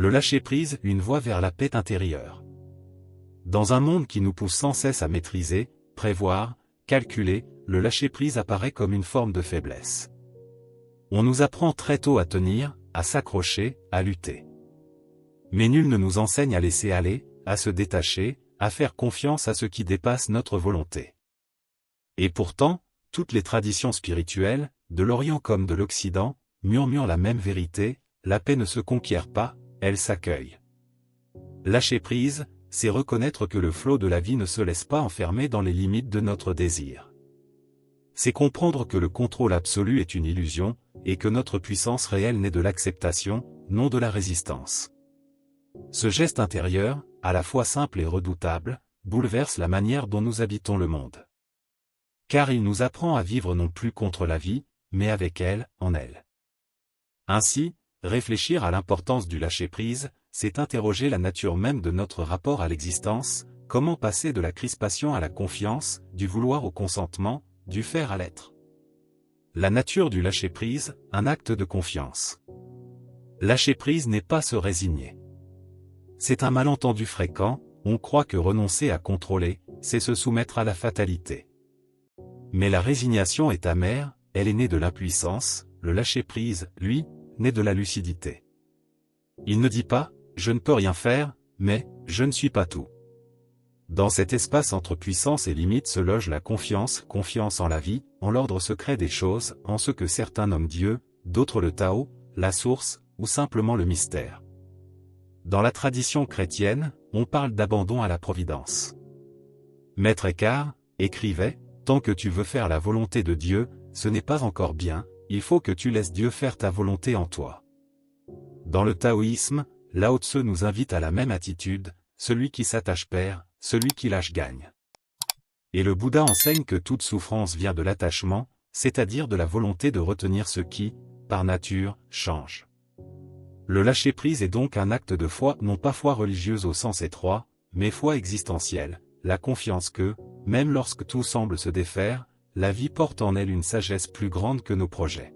Le lâcher-prise, une voie vers la paix intérieure. Dans un monde qui nous pousse sans cesse à maîtriser, prévoir, calculer, le lâcher-prise apparaît comme une forme de faiblesse. On nous apprend très tôt à tenir, à s'accrocher, à lutter. Mais nul ne nous enseigne à laisser aller, à se détacher, à faire confiance à ce qui dépasse notre volonté. Et pourtant, toutes les traditions spirituelles, de l'Orient comme de l'Occident, murmurent la même vérité: la paix ne se conquiert pas, elle s'accueille. Lâcher prise, c'est reconnaître que le flot de la vie ne se laisse pas enfermer dans les limites de notre désir. C'est comprendre que le contrôle absolu est une illusion, et que notre puissance réelle naît de l'acceptation, non de la résistance. Ce geste intérieur, à la fois simple et redoutable, bouleverse la manière dont nous habitons le monde. Car il nous apprend à vivre non plus contre la vie, mais avec elle, en elle. Ainsi, réfléchir à l'importance du lâcher-prise, c'est interroger la nature même de notre rapport à l'existence, comment passer de la crispation à la confiance, du vouloir au consentement, du faire à l'être. La nature du lâcher-prise, un acte de confiance. Lâcher-prise n'est pas se résigner. C'est un malentendu fréquent, on croit que renoncer à contrôler, c'est se soumettre à la fatalité. Mais la résignation est amère, elle est née de l'impuissance, le lâcher-prise, lui, naît de la lucidité. Il ne dit pas « je ne peux rien faire », mais « je ne suis pas tout ». Dans cet espace entre puissance et limite se loge la confiance, confiance en la vie, en l'ordre secret des choses, en ce que certains nomment Dieu, d'autres le Tao, la source, ou simplement le mystère. Dans la tradition chrétienne, on parle d'abandon à la providence. Maître Eckhart écrivait « Tant que tu veux faire la volonté de Dieu, ce n'est pas encore bien, il faut que tu laisses Dieu faire ta volonté en toi. » Dans le taoïsme, Lao Tzu nous invite à la même attitude, celui qui s'attache perd, celui qui lâche gagne. Et le Bouddha enseigne que toute souffrance vient de l'attachement, c'est-à-dire de la volonté de retenir ce qui, par nature, change. Le lâcher-prise est donc un acte de foi, non pas foi religieuse au sens étroit, mais foi existentielle, la confiance que, même lorsque tout semble se défaire, la vie porte en elle une sagesse plus grande que nos projets.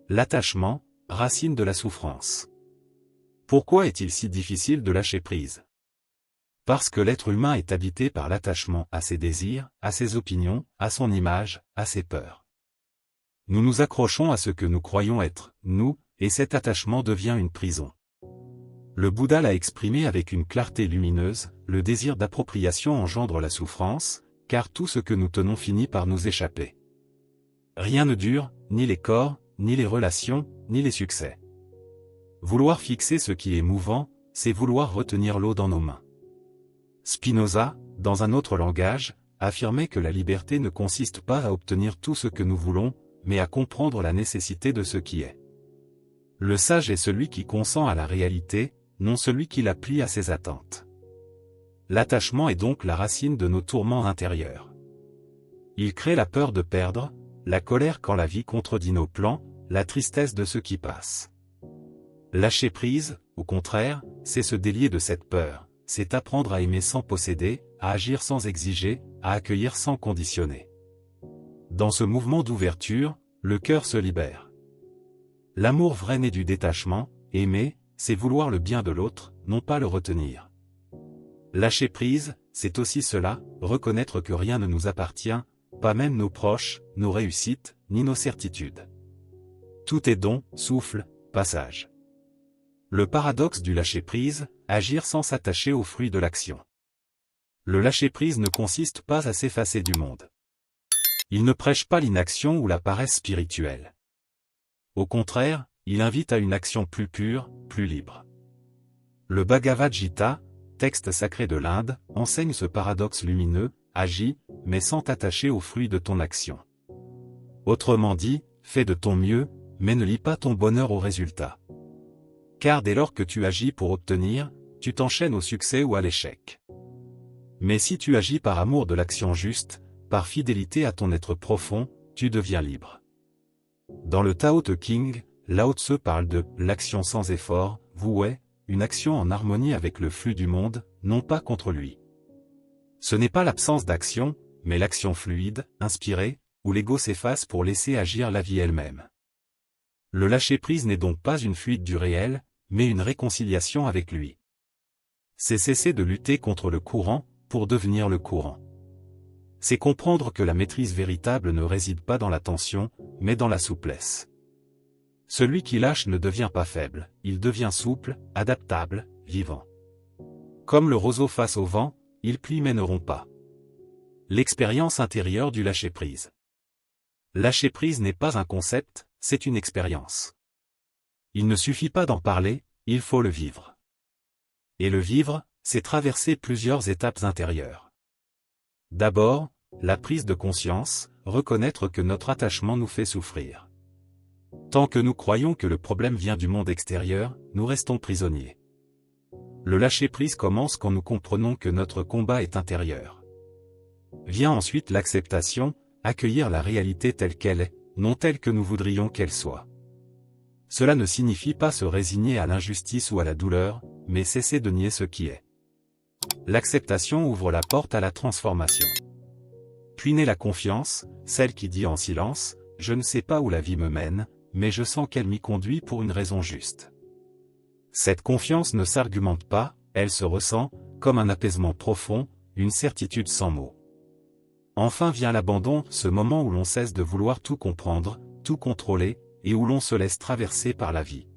L'attachement, racine de la souffrance. Pourquoi est-il si difficile de lâcher prise? Parce que l'être humain est habité par l'attachement à ses désirs, à ses opinions, à son image, à ses peurs. Nous nous accrochons à ce que nous croyons être, nous, et cet attachement devient une prison. Le Bouddha l'a exprimé avec une clarté lumineuse, le désir d'appropriation engendre la souffrance, car tout ce que nous tenons finit par nous échapper. Rien ne dure, ni les corps, ni les relations, ni les succès. Vouloir fixer ce qui est mouvant, c'est vouloir retenir l'eau dans nos mains. Spinoza, dans un autre langage, affirmait que la liberté ne consiste pas à obtenir tout ce que nous voulons, mais à comprendre la nécessité de ce qui est. Le sage est celui qui consent à la réalité, non celui qui la plie à ses attentes. L'attachement est donc la racine de nos tourments intérieurs. Il crée la peur de perdre, la colère quand la vie contredit nos plans, la tristesse de ce qui passe. Lâcher prise, au contraire, c'est se délier de cette peur, c'est apprendre à aimer sans posséder, à agir sans exiger, à accueillir sans conditionner. Dans ce mouvement d'ouverture, le cœur se libère. L'amour vrai naît du détachement, aimer, c'est vouloir le bien de l'autre, non pas le retenir. Lâcher prise, c'est aussi cela, reconnaître que rien ne nous appartient, pas même nos proches, nos réussites, ni nos certitudes. Tout est don, souffle, passage. Le paradoxe du lâcher-prise, agir sans s'attacher aux fruits de l'action. Le lâcher-prise ne consiste pas à s'effacer du monde. Il ne prêche pas l'inaction ou la paresse spirituelle. Au contraire, il invite à une action plus pure, plus libre. Le Bhagavad Gita, texte sacré de l'Inde, enseigne ce paradoxe lumineux, agis, mais sans t'attacher aux fruits de ton action. Autrement dit, fais de ton mieux, mais ne lie pas ton bonheur au résultat. Car dès lors que tu agis pour obtenir, tu t'enchaînes au succès ou à l'échec. Mais si tu agis par amour de l'action juste, par fidélité à ton être profond, tu deviens libre. Dans le Tao Te Ching, Lao Tzu parle de « l'action sans effort », voué, une action en harmonie avec le flux du monde, non pas contre lui. Ce n'est pas l'absence d'action, mais l'action fluide, inspirée, où l'ego s'efface pour laisser agir la vie elle-même. Le lâcher-prise n'est donc pas une fuite du réel, mais une réconciliation avec lui. C'est cesser de lutter contre le courant, pour devenir le courant. C'est comprendre que la maîtrise véritable ne réside pas dans la tension, mais dans la souplesse. Celui qui lâche ne devient pas faible, il devient souple, adaptable, vivant. Comme le roseau face au vent, il plie mais ne rompt pas. L'expérience intérieure du lâcher-prise. Lâcher-prise n'est pas un concept, c'est une expérience. Il ne suffit pas d'en parler, il faut le vivre. Et le vivre, c'est traverser plusieurs étapes intérieures. D'abord, la prise de conscience, reconnaître que notre attachement nous fait souffrir. Tant que nous croyons que le problème vient du monde extérieur, nous restons prisonniers. Le lâcher-prise commence quand nous comprenons que notre combat est intérieur. Vient ensuite l'acceptation, accueillir la réalité telle qu'elle est, non telle que nous voudrions qu'elle soit. Cela ne signifie pas se résigner à l'injustice ou à la douleur, mais cesser de nier ce qui est. L'acceptation ouvre la porte à la transformation. Puis naît la confiance, celle qui dit en silence, « Je ne sais pas où la vie me mène, mais je sens qu'elle m'y conduit pour une raison juste. » Cette confiance ne s'argumente pas, elle se ressent, comme un apaisement profond, une certitude sans mots. Enfin vient l'abandon, ce moment où l'on cesse de vouloir tout comprendre, tout contrôler, et où l'on se laisse traverser par la vie.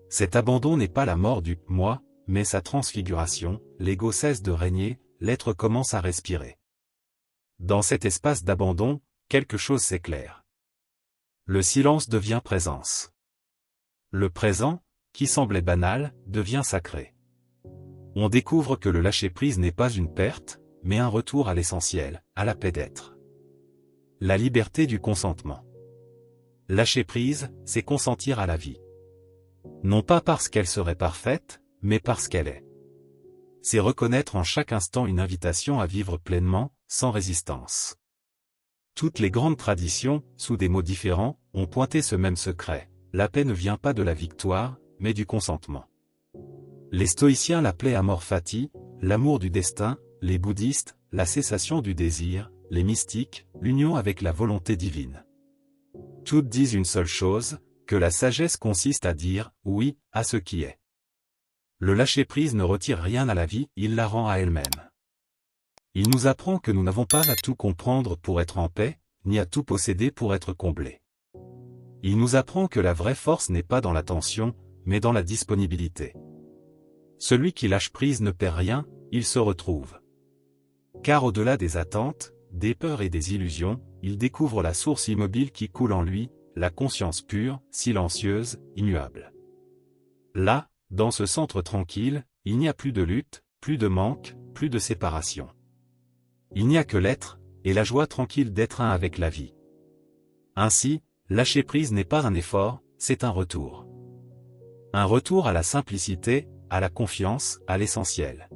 Cet abandon n'est pas la mort du « moi », mais sa transfiguration, l'ego cesse de régner, l'être commence à respirer. Dans cet espace d'abandon, quelque chose s'éclaire. Le silence devient présence. Le présent, qui semblait banal, devient sacré. On découvre que le lâcher-prise n'est pas une perte, mais un retour à l'essentiel, à la paix d'être. La liberté du consentement. Lâcher prise, c'est consentir à la vie. Non pas parce qu'elle serait parfaite, mais parce qu'elle est. C'est reconnaître en chaque instant une invitation à vivre pleinement, sans résistance. Toutes les grandes traditions, sous des mots différents, ont pointé ce même secret. La paix ne vient pas de la victoire, mais du consentement. Les stoïciens l'appelaient amor fati, l'amour du destin, les bouddhistes, la cessation du désir, les mystiques, l'union avec la volonté divine. Toutes disent une seule chose, que la sagesse consiste à dire « oui » à ce qui est. Le lâcher-prise ne retire rien à la vie, il la rend à elle-même. Il nous apprend que nous n'avons pas à tout comprendre pour être en paix, ni à tout posséder pour être comblé. Il nous apprend que la vraie force n'est pas dans la tension, mais dans la disponibilité. Celui qui lâche prise ne perd rien, il se retrouve. Car au-delà des attentes, des peurs et des illusions, il découvre la source immobile qui coule en lui, la conscience pure, silencieuse, immuable. Là, dans ce centre tranquille, il n'y a plus de lutte, plus de manque, plus de séparation. Il n'y a que l'être, et la joie tranquille d'être un avec la vie. Ainsi, lâcher prise n'est pas un effort, c'est un retour. Un retour à la simplicité, à la confiance, à l'essentiel.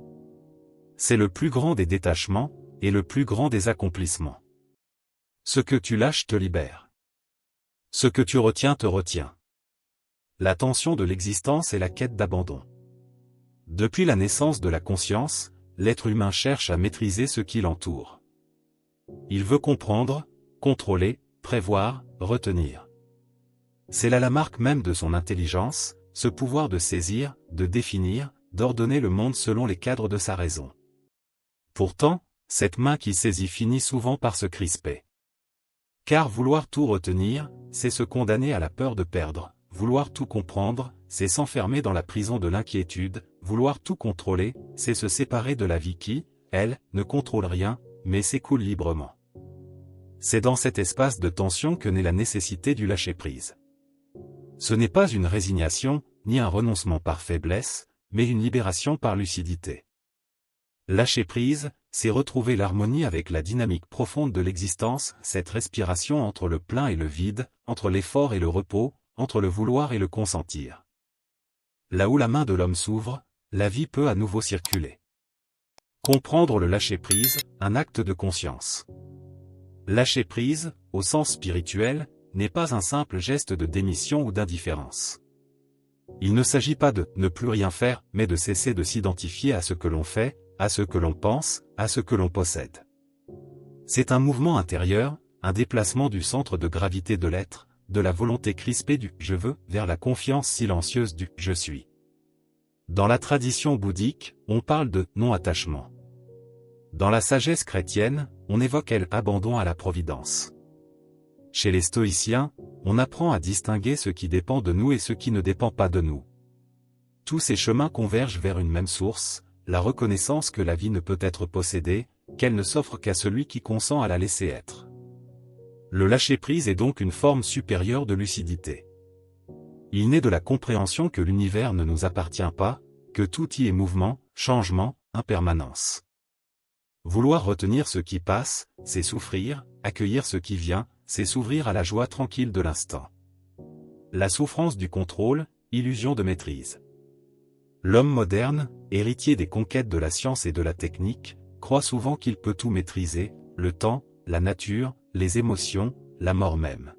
C'est le plus grand des détachements, et le plus grand des accomplissements. Ce que tu lâches te libère. Ce que tu retiens te retient. La tension de l'existence est la quête d'abandon. Depuis la naissance de la conscience, l'être humain cherche à maîtriser ce qui l'entoure. Il veut comprendre, contrôler, prévoir, retenir. C'est là la marque même de son intelligence, ce pouvoir de saisir, de définir, d'ordonner le monde selon les cadres de sa raison. Pourtant, cette main qui saisit finit souvent par se crisper. Car vouloir tout retenir, c'est se condamner à la peur de perdre. Vouloir tout comprendre, c'est s'enfermer dans la prison de l'inquiétude. Vouloir tout contrôler, c'est se séparer de la vie qui, elle, ne contrôle rien, mais s'écoule librement. C'est dans cet espace de tension que naît la nécessité du lâcher-prise. Ce n'est pas une résignation, ni un renoncement par faiblesse, mais une libération par lucidité. Lâcher prise, c'est retrouver l'harmonie avec la dynamique profonde de l'existence, cette respiration entre le plein et le vide, entre l'effort et le repos, entre le vouloir et le consentir. Là où la main de l'homme s'ouvre, la vie peut à nouveau circuler. Comprendre le lâcher-prise, un acte de conscience. Lâcher-prise, au sens spirituel, n'est pas un simple geste de démission ou d'indifférence. Il ne s'agit pas de ne plus rien faire, mais de cesser de s'identifier à ce que l'on fait, à ce que l'on pense, à ce que l'on possède. C'est un mouvement intérieur, un déplacement du centre de gravité de l'être, de la volonté crispée du « je veux » vers la confiance silencieuse du « je suis ». Dans la tradition bouddhique, on parle de « non-attachement ». Dans la sagesse chrétienne, on évoque l'abandon à la providence. Chez les stoïciens, on apprend à distinguer ce qui dépend de nous et ce qui ne dépend pas de nous. Tous ces chemins convergent vers une même source, la reconnaissance que la vie ne peut être possédée, qu'elle ne s'offre qu'à celui qui consent à la laisser être. Le lâcher-prise est donc une forme supérieure de lucidité. Il naît de la compréhension que l'univers ne nous appartient pas, que tout y est mouvement, changement, impermanence. Vouloir retenir ce qui passe, c'est souffrir, accueillir ce qui vient, c'est s'ouvrir à la joie tranquille de l'instant. La souffrance du contrôle, illusion de maîtrise. L'homme moderne, héritier des conquêtes de la science et de la technique, croit souvent qu'il peut tout maîtriser, le temps, la nature, les émotions, la mort même.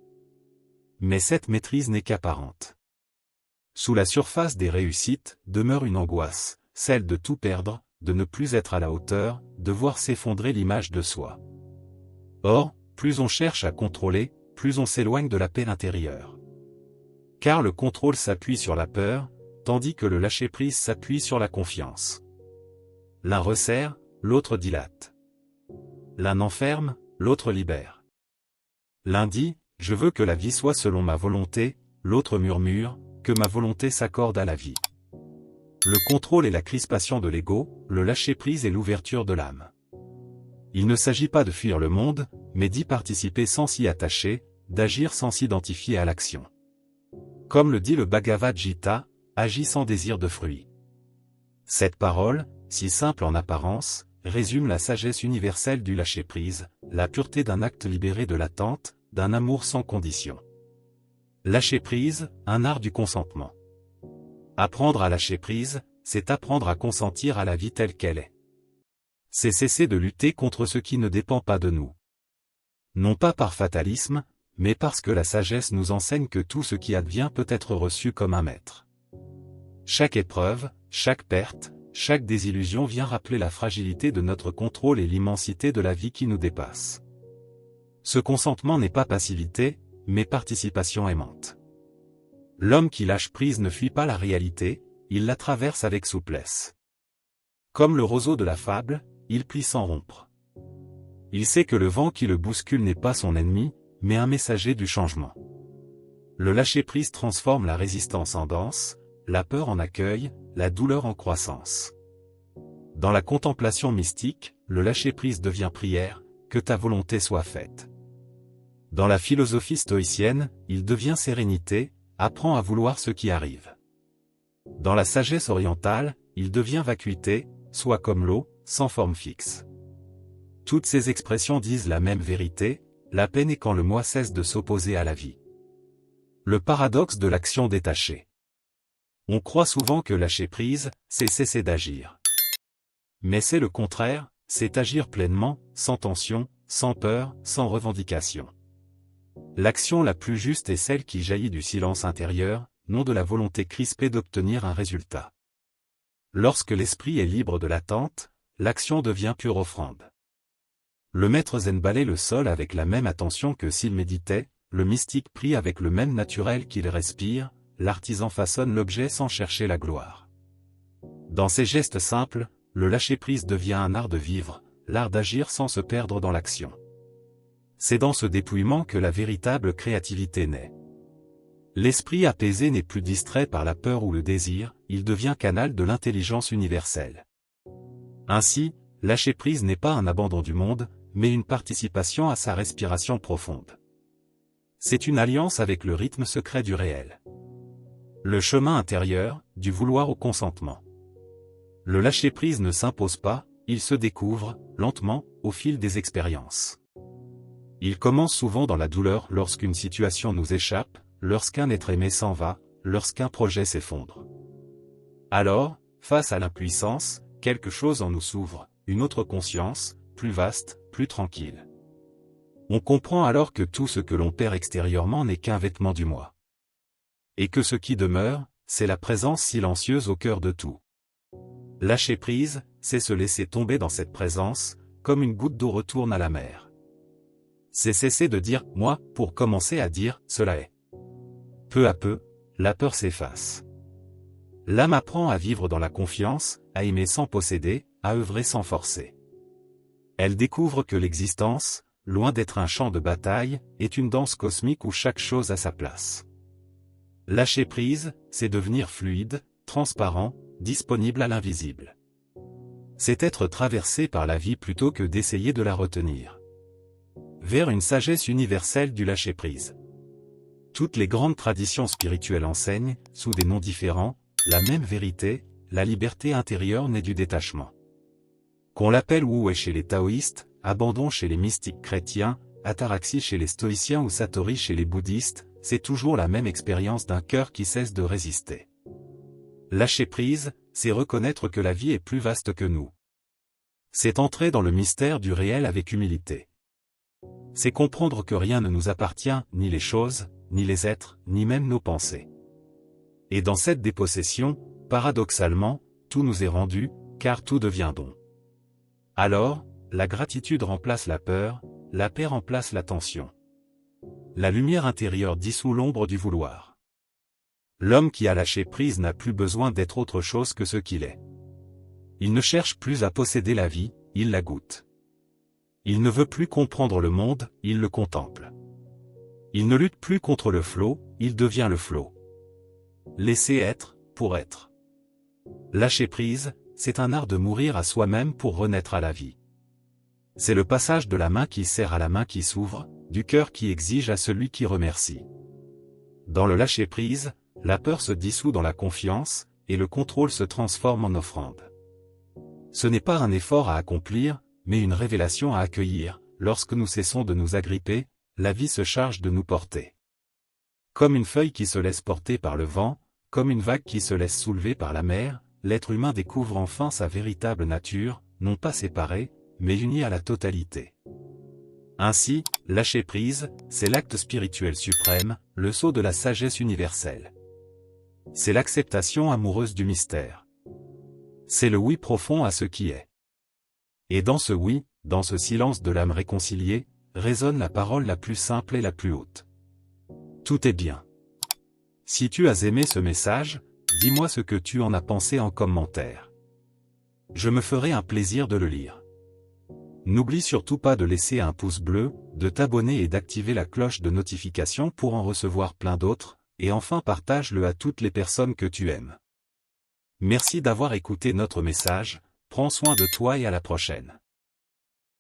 Mais cette maîtrise n'est qu'apparente. Sous la surface des réussites, demeure une angoisse, celle de tout perdre, de ne plus être à la hauteur, de voir s'effondrer l'image de soi. Or, plus on cherche à contrôler, plus on s'éloigne de la paix intérieure. Car le contrôle s'appuie sur la peur, tandis que le lâcher-prise s'appuie sur la confiance. L'un resserre, l'autre dilate. L'un enferme, l'autre libère. L'un dit, je veux que la vie soit selon ma volonté, l'autre murmure, que ma volonté s'accorde à la vie. Le contrôle est la crispation de l'ego, le lâcher-prise est l'ouverture de l'âme. Il ne s'agit pas de fuir le monde, mais d'y participer sans s'y attacher, d'agir sans s'identifier à l'action. Comme le dit le Bhagavad Gita, agis sans désir de fruits. Cette parole, si simple en apparence, résume la sagesse universelle du lâcher-prise, la pureté d'un acte libéré de l'attente, d'un amour sans condition. Lâcher-prise, un art du consentement. Apprendre à lâcher prise, c'est apprendre à consentir à la vie telle qu'elle est. C'est cesser de lutter contre ce qui ne dépend pas de nous. Non pas par fatalisme, mais parce que la sagesse nous enseigne que tout ce qui advient peut être reçu comme un maître. Chaque épreuve, chaque perte, chaque désillusion vient rappeler la fragilité de notre contrôle et l'immensité de la vie qui nous dépasse. Ce consentement n'est pas passivité, mais participation aimante. L'homme qui lâche prise ne fuit pas la réalité, il la traverse avec souplesse. Comme le roseau de la fable, il plie sans rompre. Il sait que le vent qui le bouscule n'est pas son ennemi, mais un messager du changement. Le lâcher-prise transforme la résistance en danse, la peur en accueil, la douleur en croissance. Dans la contemplation mystique, le lâcher-prise devient prière, que ta volonté soit faite. Dans la philosophie stoïcienne, il devient sérénité, apprends à vouloir ce qui arrive. Dans la sagesse orientale, il devient vacuité, soit comme l'eau, sans forme fixe. Toutes ces expressions disent la même vérité, la paix n'est quand le moi cesse de s'opposer à la vie. Le paradoxe de l'action détachée. On croit souvent que lâcher prise, c'est cesser d'agir. Mais c'est le contraire, c'est agir pleinement, sans tension, sans peur, sans revendication. L'action la plus juste est celle qui jaillit du silence intérieur, non de la volonté crispée d'obtenir un résultat. Lorsque l'esprit est libre de l'attente, l'action devient pure offrande. Le maître zen balaie le sol avec la même attention que s'il méditait, le mystique prie avec le même naturel qu'il respire, l'artisan façonne l'objet sans chercher la gloire. Dans ces gestes simples, le lâcher-prise devient un art de vivre, l'art d'agir sans se perdre dans l'action. C'est dans ce dépouillement que la véritable créativité naît. L'esprit apaisé n'est plus distrait par la peur ou le désir, il devient canal de l'intelligence universelle. Ainsi, lâcher prise n'est pas un abandon du monde, mais une participation à sa respiration profonde. C'est une alliance avec le rythme secret du réel. Le chemin intérieur, du vouloir au consentement. Le lâcher prise ne s'impose pas, il se découvre, lentement, au fil des expériences. Il commence souvent dans la douleur lorsqu'une situation nous échappe, lorsqu'un être aimé s'en va, lorsqu'un projet s'effondre. Alors, face à l'impuissance, quelque chose en nous s'ouvre, une autre conscience, plus vaste, plus tranquille. On comprend alors que tout ce que l'on perd extérieurement n'est qu'un vêtement du moi. Et que ce qui demeure, c'est la présence silencieuse au cœur de tout. Lâcher prise, c'est se laisser tomber dans cette présence, comme une goutte d'eau retourne à la mer. C'est cesser de dire « moi » pour commencer à dire « cela est ». Peu à peu, la peur s'efface. L'âme apprend à vivre dans la confiance, à aimer sans posséder, à œuvrer sans forcer. Elle découvre que l'existence, loin d'être un champ de bataille, est une danse cosmique où chaque chose a sa place. Lâcher prise, c'est devenir fluide, transparent, disponible à l'invisible. C'est être traversé par la vie plutôt que d'essayer de la retenir. Vers une sagesse universelle du lâcher-prise. Toutes les grandes traditions spirituelles enseignent, sous des noms différents, la même vérité, la liberté intérieure naît du détachement. Qu'on l'appelle Wu-Wei chez les taoïstes, abandon chez les mystiques chrétiens, ataraxie chez les stoïciens ou satori chez les bouddhistes, c'est toujours la même expérience d'un cœur qui cesse de résister. Lâcher prise, c'est reconnaître que la vie est plus vaste que nous. C'est entrer dans le mystère du réel avec humilité. C'est comprendre que rien ne nous appartient, ni les choses, ni les êtres, ni même nos pensées. Et dans cette dépossession, paradoxalement, tout nous est rendu, car tout devient don. Alors, la gratitude remplace la peur, la paix remplace la tension. La lumière intérieure dissout l'ombre du vouloir. L'homme qui a lâché prise n'a plus besoin d'être autre chose que ce qu'il est. Il ne cherche plus à posséder la vie, il la goûte. Il ne veut plus comprendre le monde, il le contemple. Il ne lutte plus contre le flot, il devient le flot. Laisser être, pour être. Lâcher prise, c'est un art de mourir à soi-même pour renaître à la vie. C'est le passage de la main qui serre à la main qui s'ouvre, du cœur qui exige à celui qui remercie. Dans le lâcher prise, la peur se dissout dans la confiance, et le contrôle se transforme en offrande. Ce n'est pas un effort à accomplir, mais une révélation à accueillir. Lorsque nous cessons de nous agripper, la vie se charge de nous porter. Comme une feuille qui se laisse porter par le vent, comme une vague qui se laisse soulever par la mer, l'être humain découvre enfin sa véritable nature, non pas séparée, mais unie à la totalité. Ainsi, lâcher prise, c'est l'acte spirituel suprême, le sceau de la sagesse universelle. C'est l'acceptation amoureuse du mystère. C'est le oui profond à ce qui est. Et dans ce oui, dans ce silence de l'âme réconciliée, résonne la parole la plus simple et la plus haute. Tout est bien. Si tu as aimé ce message, dis-moi ce que tu en as pensé en commentaire. Je me ferai un plaisir de le lire. N'oublie surtout pas de laisser un pouce bleu, de t'abonner et d'activer la cloche de notification pour en recevoir plein d'autres, et enfin partage-le à toutes les personnes que tu aimes. Merci d'avoir écouté notre message, prends soin de toi et à la prochaine.